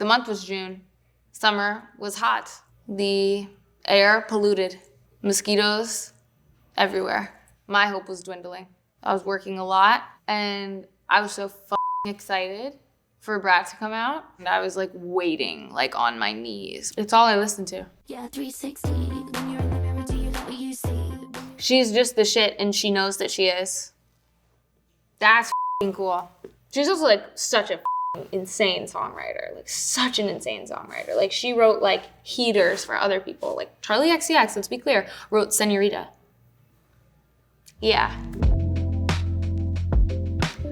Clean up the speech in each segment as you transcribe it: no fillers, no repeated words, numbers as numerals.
The month was June. Summer was hot. The air polluted. Mosquitoes everywhere. My hope was dwindling. I was working a lot, and I was so excited for Brat to come out. And I was like waiting, like on my knees. It's all I listened to. Yeah, 360. When you're in the mirror, do you know what you see? She's just the shit, and she knows that she is. That's cool. She's also like such a insane songwriter, like such an insane songwriter. Like she wrote like heaters for other people. Like Charli XCX, let's be clear, wrote Senorita. Yeah.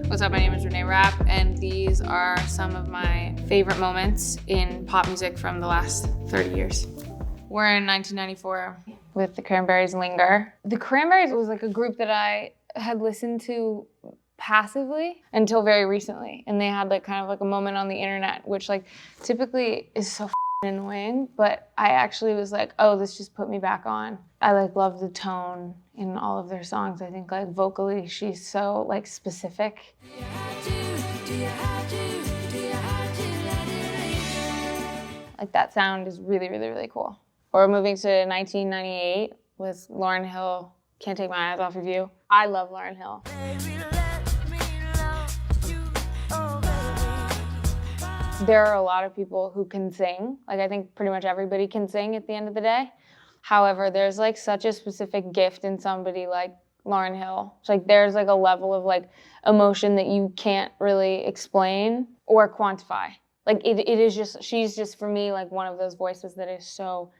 What's up, my name is Reneé Rapp, and these are some of my favorite moments in pop music from the last 30 years. We're in 1994 with the Cranberries' Linger. The Cranberries was like a group that I had listened to passively until very recently, and they had like kind of like a moment on the internet, which like typically is so annoying, but I actually was like, oh, this just put me back on. I like love the tone in all of their songs. I think like vocally she's so like specific. Like that sound is really, really, really cool. We're moving to 1998 with Lauryn Hill, Can't Take My Eyes Off of You. I love Lauryn Hill. There are a lot of people who can sing. Like I think pretty much everybody can sing at the end of the day. However, there's like such a specific gift in somebody like Lauryn Hill. It's like there's like a level of like emotion that you can't really explain or quantify. Like it is just, she's just for me like one of those voices that is so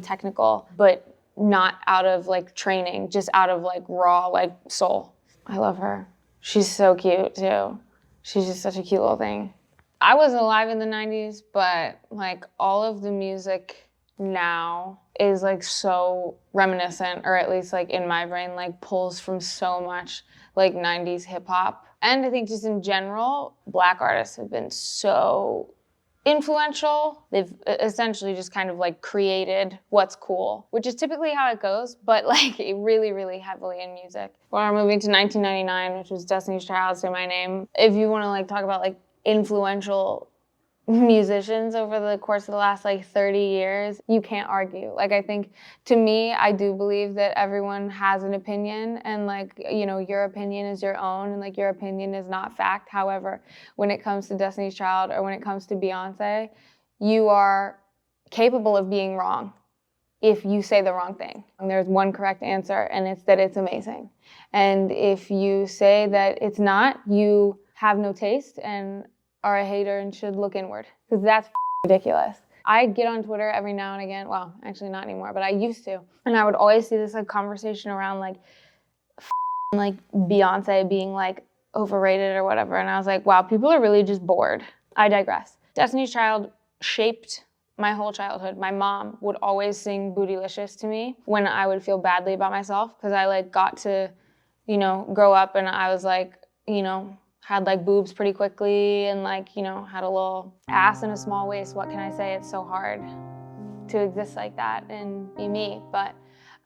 technical, but not out of like training, just out of like raw like soul. I love her. She's so cute too. She's just such a cute little thing. I wasn't alive in the 90s, but like all of the music now is like so reminiscent, or at least like in my brain, like pulls from so much like 90s hip hop. And I think just in general, Black artists have been so influential. They've essentially just kind of like created what's cool, which is typically how it goes, but like really, really heavily in music. We're moving to 1999, which was Destiny's Child, Say My Name. If you want to like talk about like influential musicians over the course of the last like 30 years, you can't argue. Like I think to me, I do believe that everyone has an opinion, and like, you know, your opinion is your own, and like your opinion is not fact. However, when it comes to Destiny's Child or when it comes to Beyonce, you are capable of being wrong if you say the wrong thing. And there's one correct answer, and it's that it's amazing. And if you say that it's not, you have no taste and are a hater and should look inward, because that's ridiculous. I get on Twitter every now and again, well, actually not anymore, but I used to, and I would always see this like conversation around like Beyonce being like overrated or whatever, and I was like, wow, people are really just bored. I digress. Destiny's Child shaped my whole childhood. My mom would always sing Bootylicious to me when I would feel badly about myself, because I like got to, you know, grow up and I was like, you know, had like boobs pretty quickly and like, you know, had a little ass and a small waist. What can I say? It's so hard to exist like that and be me. But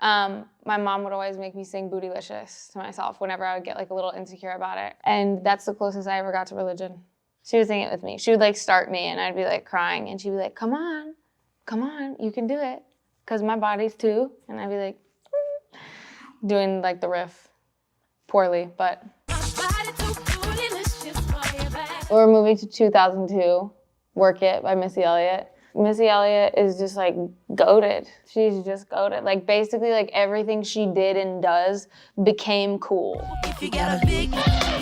my mom would always make me sing Bootylicious to myself whenever I would get like a little insecure about it. And that's the closest I ever got to religion. She would sing it with me. She would like start me and I'd be like crying, and she'd be like, come on, you can do it. Cause my body's too. And I'd be like, doing like the riff poorly, but. We're moving to 2002, Work It by Missy Elliott. Missy Elliott is just like goated. She's just goated. Like basically like everything she did and does became cool. If you got a big,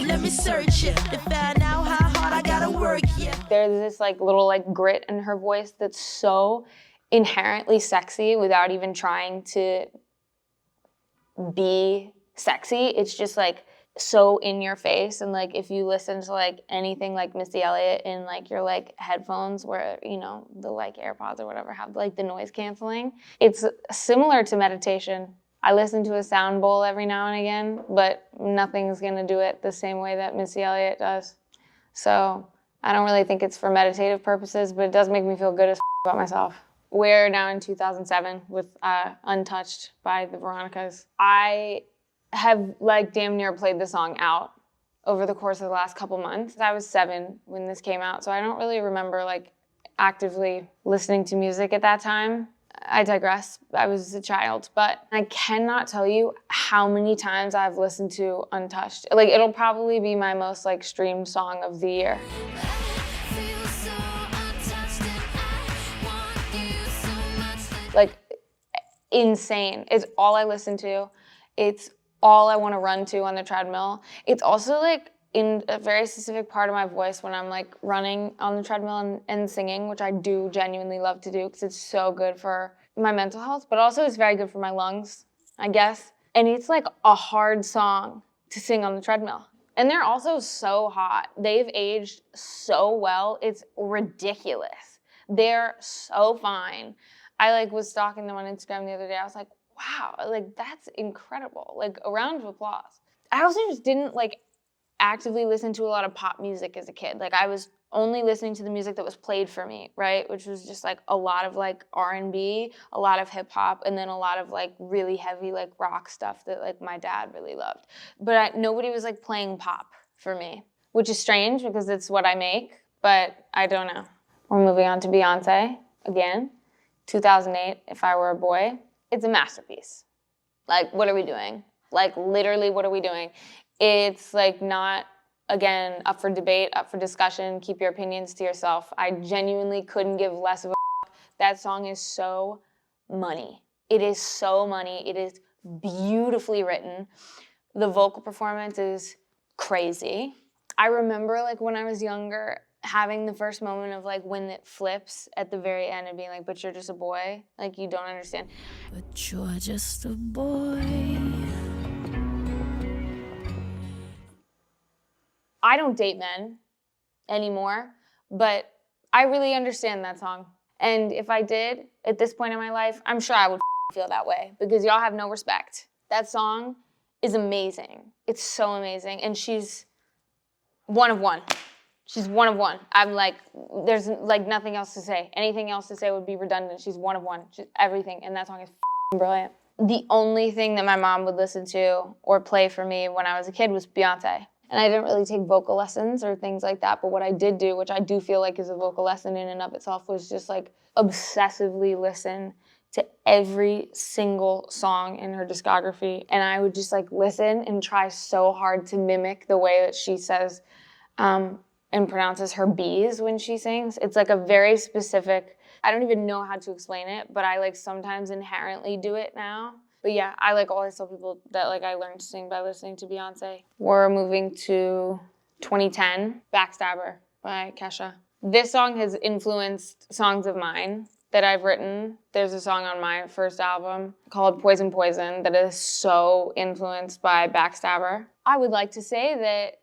let me search it to find out how hard I gotta work. Yeah. There's this like little like grit in her voice that's so inherently sexy without even trying to be sexy. It's just like so in your face. And like if you listen to like anything like Missy Elliott in like your like headphones where, you know, the like AirPods or whatever have like the noise canceling, it's similar to meditation. I listen to a sound bowl every now and again, but nothing's gonna do it the same way that Missy Elliott does. So I don't really think it's for meditative purposes, but it does make me feel good as about myself. We're now in 2007 with Untouched by the Veronicas. I have like damn near played the song out over the course of the last couple months. I was 7 when this came out, so I don't really remember like actively listening to music at that time. I digress. I was a child, but I cannot tell you how many times I've listened to Untouched. Like, it'll probably be my most like streamed song of the year. Like, insane. It's all I listen to. It's all I want to run to on the treadmill. It's also like in a very specific part of my voice when I'm like running on the treadmill and singing, which I do genuinely love to do because it's so good for my mental health, but also it's very good for my lungs, I guess. And it's like a hard song to sing on the treadmill. And they're also so hot. They've aged so well. It's ridiculous. They're so fine. I like was stalking them on Instagram the other day. I was like, wow, like that's incredible. Like a round of applause. I also just didn't like actively listen to a lot of pop music as a kid. Like I was only listening to the music that was played for me, right? Which was just like a lot of like R&B, a lot of hip hop, and then a lot of like really heavy like rock stuff that like my dad really loved. But nobody was like playing pop for me, which is strange because it's what I make, but I don't know. We're moving on to Beyonce again. 2008, If I Were a Boy. It's a masterpiece. Like, what are we doing? Like, literally, what are we doing? It's like not, again, up for debate, up for discussion. Keep your opinions to yourself. I genuinely couldn't give less of a fuck. That song is so money. It is so money. It is beautifully written. The vocal performance is crazy. I remember like when I was younger, having the first moment of like when it flips at the very end and being like, but you're just a boy. Like you don't understand. But you're just a boy. I don't date men anymore, but I really understand that song. And if I did at this point in my life, I'm sure I would feel that way because y'all have no respect. That song is amazing. It's so amazing. And she's one of one. She's one of one. I'm like, there's like nothing else to say. Anything else to say would be redundant. She's one of one. She's everything. And that song is brilliant. The only thing that my mom would listen to or play for me when I was a kid was Beyonce. And I didn't really take vocal lessons or things like that. But what I did do, which I do feel like is a vocal lesson in and of itself, was just like obsessively listen to every single song in her discography. And I would just like listen and try so hard to mimic the way that she says, and pronounces her B's when she sings. It's like a very specific, I don't even know how to explain it, but I like sometimes inherently do it now. But yeah, I like always tell people that like I learned to sing by listening to Beyonce. We're moving to 2010, Backstabber by Kesha. This song has influenced songs of mine that I've written. There's a song on my first album called Poison Poison that is so influenced by Backstabber. I would like to say that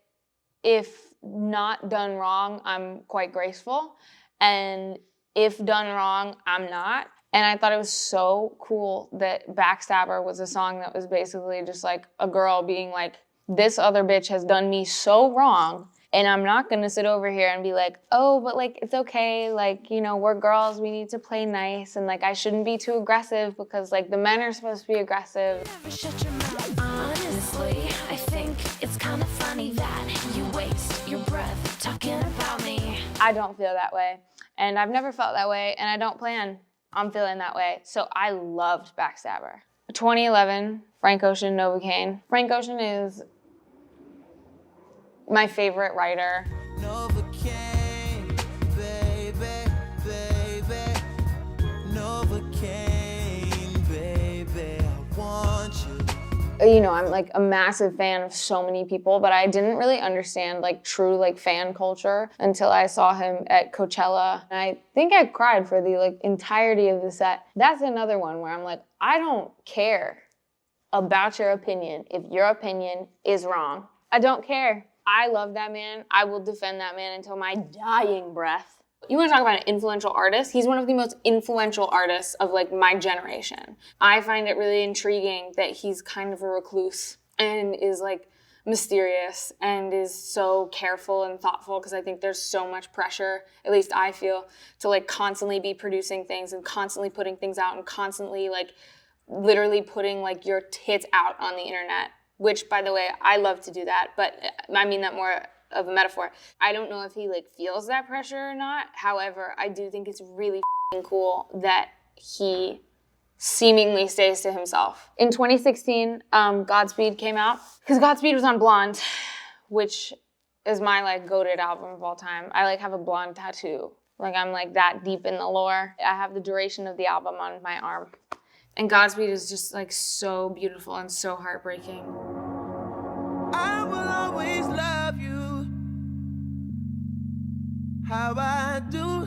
if not done wrong, I'm quite graceful. And if done wrong, I'm not. And I thought it was so cool that Backstabber was a song that was basically just like a girl being like, this other bitch has done me so wrong. And I'm not gonna sit over here and be like, oh, but like, it's okay. Like, you know, we're girls, we need to play nice. And like, I shouldn't be too aggressive because like the men are supposed to be aggressive. Honestly, I think it's kind of funny that you waste your breath talking about me. I don't feel that way. And I've never felt that way. And I don't plan on feeling that way. So I loved Backstabber. 2011, Frank Ocean, Novacane. Frank Ocean is my favorite writer. Novacane, baby, baby. Novacane, baby, I want you. You know, I'm like a massive fan of so many people, but I didn't really understand like true like fan culture until I saw him at Coachella. And I think I cried for the like entirety of the set. That's another one where I'm like, I don't care about your opinion if your opinion is wrong. I don't care. I love that man. I will defend that man until my dying breath. You want to talk about an influential artist? He's one of the most influential artists of like my generation. I find it really intriguing that he's kind of a recluse and is like mysterious and is so careful and thoughtful because I think there's so much pressure, at least I feel, to like constantly be producing things and constantly putting things out and constantly like literally putting like your tits out on the internet, which by the way, I love to do that, but I mean that more of a metaphor. I don't know if he like feels that pressure or not. However, I do think it's really cool that he seemingly stays to himself. In 2016, Godspeed came out, because Godspeed was on Blonde, which is my like goated album of all time. I like have a blonde tattoo. Like I'm like that deep in the lore. I have the duration of the album on my arm. And Godspeed is just like so beautiful and so heartbreaking. I will always love you how I do.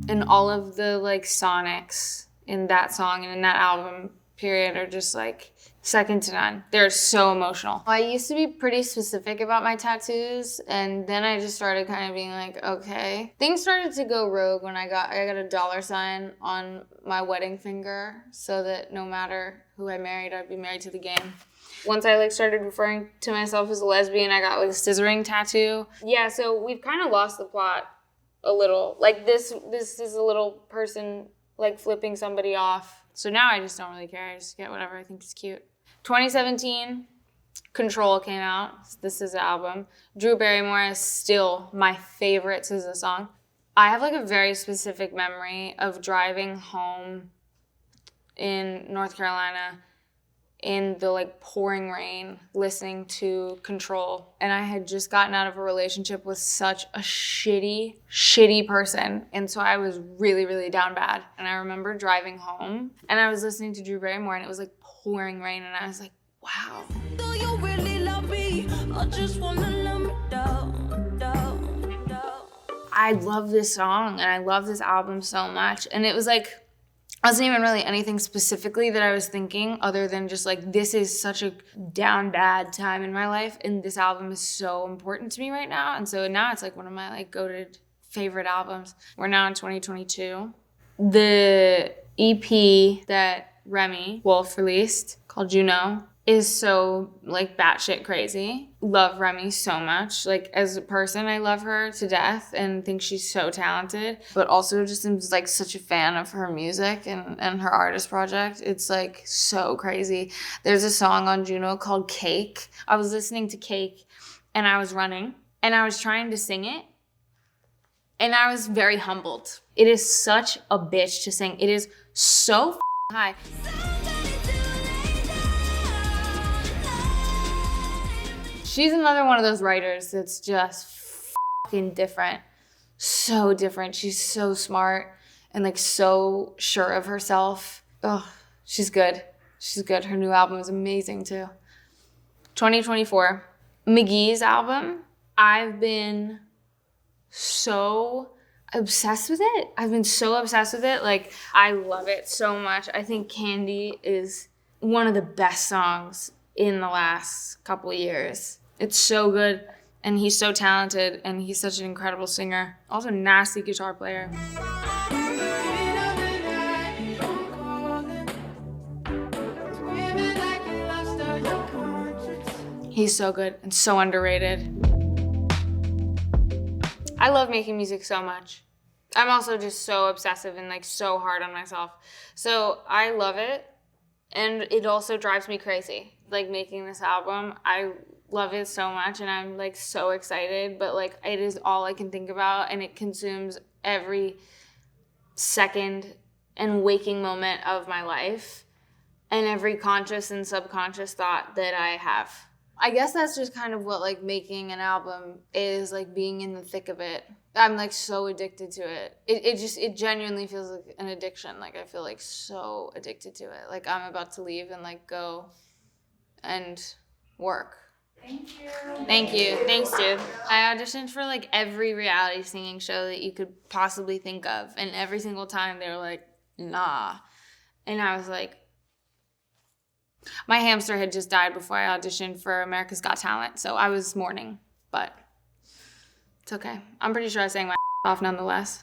And all of the like sonics in that song and in that album period are just like second to none. They're so emotional. I used to be pretty specific about my tattoos, and then I just started kind of being like, okay. Things started to go rogue when I got a $sign on my wedding finger, so that no matter who I married, I'd be married to the game. Once I like started referring to myself as a lesbian, I got like a scissoring tattoo. Yeah, so we've kind of lost the plot a little. Like this is a little person like flipping somebody off. So now I just don't really care. I just get whatever I think is cute. 2017, Control came out. This is the album. Drew Barrymore is still my favorite SZA song. I have like a very specific memory of driving home in North Carolina in the like pouring rain, listening to Control. And I had just gotten out of a relationship with such a shitty person. And so I was really, really down bad. And I remember driving home and I was listening to Drew Barrymore and it was like pouring rain. And I was like, wow. Do you really love me? I just wanna let me down. I love this song and I love this album so much. And it was like, wasn't even really anything specifically that I was thinking other than just like, this is such a down bad time in my life and this album is so important to me right now. And so now it's like one of my like goated favorite albums. We're now in 2022. The EP that Remi Wolf released called Juno is so like batshit crazy. Love Remi so much. Like as a person, I love her to death and think she's so talented, but also just am like such a fan of her music and her artist project. It's like so crazy. There's a song on Juno called Cake. I was listening to Cake and I was running and I was trying to sing it and I was very humbled. It is such a bitch to sing. It is so high. She's another one of those writers that's just fucking different. So different. She's so smart and like so sure of herself. Oh, she's good. She's good. Her new album is amazing too. 2024, Mk.gee's album. I've been so obsessed with it. I've been so obsessed with it. Like, I love it so much. I think Candy is one of the best songs in the last couple of years. It's so good, and he's so talented, and he's such an incredible singer. Also, nasty guitar player. He's so good and so underrated. I love making music so much. I'm also just so obsessive and like so hard on myself. So I love it, and it also drives me crazy. Like making this album, I love it so much and I'm like so excited, but like it is all I can think about and it consumes every second and waking moment of my life and every conscious and subconscious thought that I have. I guess that's just kind of what like making an album is, like being in the thick of it. I'm like so addicted to it. It genuinely feels like an addiction. Like I feel like so addicted to it. Like I'm about to leave and like go and work. Thank you. Thank you. Thanks, dude. I auditioned for like every reality singing show that you could possibly think of. And every single time they were like, nah. And I was like, my hamster had just died before I auditioned for America's Got Talent. So I was mourning, but it's okay. I'm pretty sure I sang my off nonetheless.